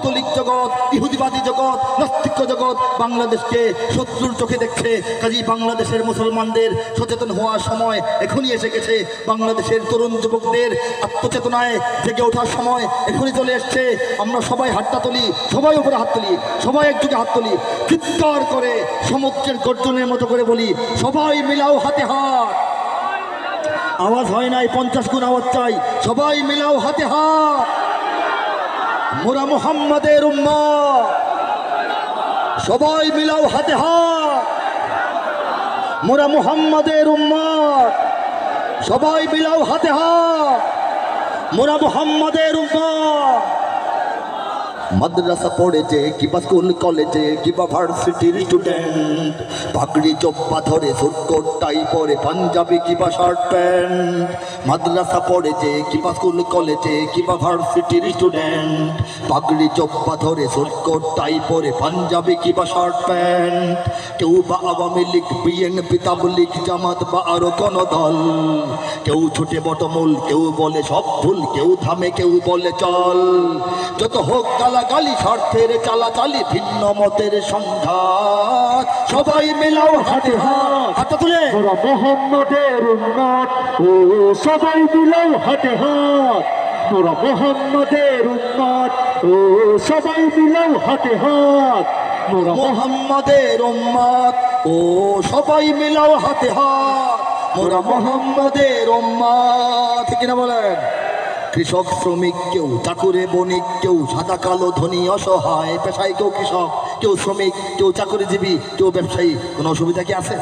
পৌত্তলিক জগৎ, ইহুদিবাদী জগৎ, নাস্তিক জগৎ বাংলাদেশকে শত্রুর চোখে দেখছে। কাজী বাংলাদেশের মুসলমানদের সচেতন হওয়ার সময় এখনই এসে গেছে। বাংলাদেশের তরুণ যুবকদের আত্মচেতনায় জেগে ওঠার সময় এখনই চলে এসছে। আমরা সবাই হাতটা তুলি, সবাই উপরে হাত তুলি, সবাই একযোগে হাত তুলি, চিৎকার করে সমুদ্রের গর্জনের মতো করে বলি, সবাই মিলাও হাতে হাত। আওয়াজ হয় নাই, 50 গুণ আওয়াজ চাই। সবাই মিলাও হাতে হাত। মোরা মুহাম্মাদের উম্মত, সবাই মিলাও হাতে হাত। মোরা মুহাম্মাদের উম্মত, সবাই মিলাও হাতে হাত। মোরা মুহাম্মাদের উম্মত। মাদ্রাসা পড়েছে কিংবা স্কুল কলেজে কিংবা ভার্সিটির স্টুডেন্ট, পাগড়ি চোপ্পা ধরে সুটকোট টাই পরে পাঞ্জাবি কিংবা শার্ট প্যান্ট। মাদ্রাসা পড়েছে কিংবা স্কুল কলেজে কিংবা ভার্সিটির স্টুডেন্ট, পাগড়ি চোপ্পা ধরে সুটকোট টাই পরে পাঞ্জাবি কিংবা শার্ট প্যান্ট। কেউ বা আওয়ামী লীগ, বিএনপি, তাবলীগ, জামাত বা আরো কোনো দল। কেউ ছুটে বটমূল, কেউ বলে সব ভুল, কেউ থামে, কেউ বলে চল। যত হোক গালাগালি, স্বার্থের চালাচালি, ভিন্ন মতের সংঘাত, সবাই মিলাও হাতে হাত। হাতটা তুলে মোরা মুহাম্মাদের উম্মত, ও সবাই মিলাও হাতে হাত। মোরা মুহাম্মাদের উম্মত, ও সবাই মিলাও হাতে হাত। মোরা মুহাম্মাদের উম্মত, ও সবাই মিলাও হাতে হাত। মোরা মুহাম্মাদের উম্মত, ঠিক কিনা বলেন? কৃষক, শ্রমিক, কেউ চাকুরে বণিক, কেউ সাদা কালো ধনী অসহায় পেশায়, কেউ কৃষক, কেউ শ্রমিক, কেউ চাকুরিজীবী, কেউ ব্যবসায়ী। কোনো অসুবিধা কি আছে?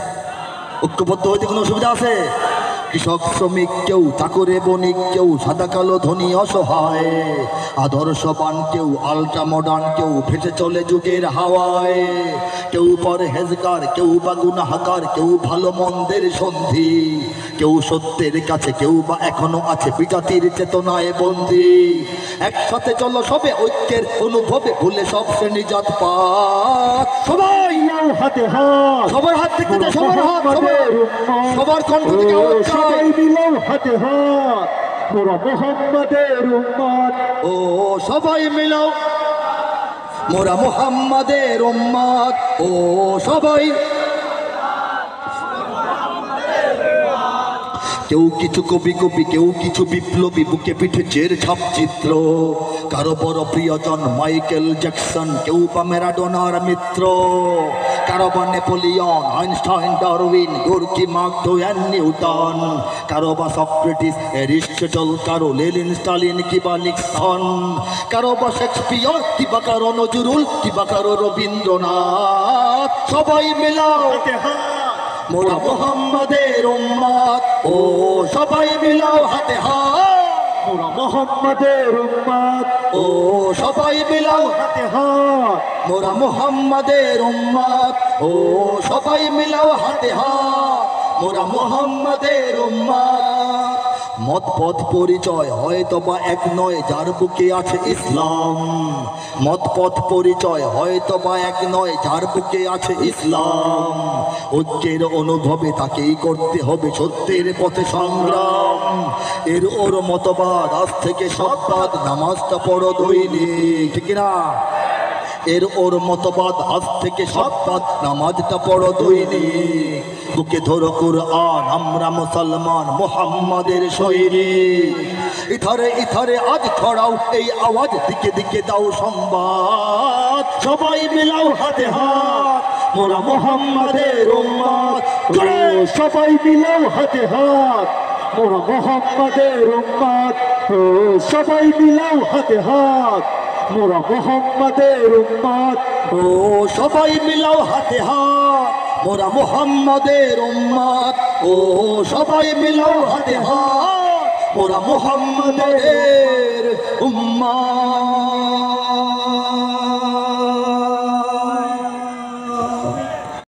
ঐক্যবদ্ধ হইতে কোনো অসুবিধা আছে? কৃষক, শ্রমিক, কেউ চাকুরে বণিক, কেউ সাদা কালো ধনী অসহায়, আদর্শবান, কেউ আলট্রা মডার্ন, কেউ ফেটে চলে যুগের হাওয়ায়। কেউ পরহেজগার, কেউ বা গুনাহগার, কেউ ভালো মন্দের সন্ধি, কেউ সত্যের কাছে, কেউ বা এখনো আছে বিজাতির চেতনায় বন্দী। একসাথে চলো সবে ঐক্যের অনুভবে, ভুলে সব শ্রেণী জাত পাত, সবাই মিলাও হাতে হাত। সবার হাত থেকে সবার হাত, সবার কণ্ঠ থেকে আওয়াজ চাই। সবাই মিলাও হাতে হাত। মোরা মুহাম্মাদের উম্মত, ও সবাই মিলাও। মোরা মুহাম্মাদের উম্মত, ও সবাই। কেউ কিছু কবি কবি, কেউ কিছু বিপ্লবী, বুকে পিঠে চের ছাপ চিত্র। কারো বড় প্রিয়জন মাইকেল জ্যাকসন, কেউ বা ম্যারাডোনার মিত্র। কারো বা Napoleon, Einstein, Darwin, Gorky, Mark Twain, Newton. কারো বা সক্রেটিস, অ্যারিস্টটল, কারো লেনিন, স্টালিন কিবা নিক্সন। কারো বা শেক্সপিয়র, কিবা কারো নজরুল, কিবা কারো রবীন্দ্রনাথ। সবাই মিলাও হাতে হাত। মোরা মুহাম্মাদের উম্মত, ও সবাই মিলাও হাতে হাত। মোরা মুহাম্মাদের উম্মত, ও সবাই মিলাও হাতে হাত। মোরা মুহাম্মাদের উম্মত, ও সবাই মিলাও হাতে হাত। মোরা মুহাম্মাদের উম্মত। মত পথ পরিচয় হয়তো বা এক নয়, যার বুকে আছে ইসলাম। মত পথ পরিচয় হয়তো বা এক নয়, যার বুকে আছে ইসলাম। ঐক্যের অনুভবে তাকেই করতে হবে সত্যের পথে সংগ্রাম। এর ওর মতবাদ আজ থেকে সৎবাদ, নামাজটা পড়ো দৈনিক, ঠিক না? এর ওর মতবাদ আজ থেকে সৎপাত, নামাজটা পড়ো দৈনিক। বুকে ধরো কুরআন, আমরা মুসলমান, মুহাম্মাদের সৈনিক। ইথারে ইথারে আজ ছড়াও এই আওয়াজ, দিকে দিকে দাও সংবাদ। সবাই মিলাও হাতে হাত। মোরা মুহাম্মাদের উম্মত, সবাই মিলাও হাতে হাত। মোরা মুহাম্মাদের উম্মত, সবাই মিলাও হাতে হাত। মোরা মুহাম্মাদের উম্মত, ও সবাই মিলাও হাতে হাত। মোরা মুহাম্মাদের উম্মত, ও সবাই মিলাও হাতে হাত। মোরা মুহাম্মাদের উম্মত।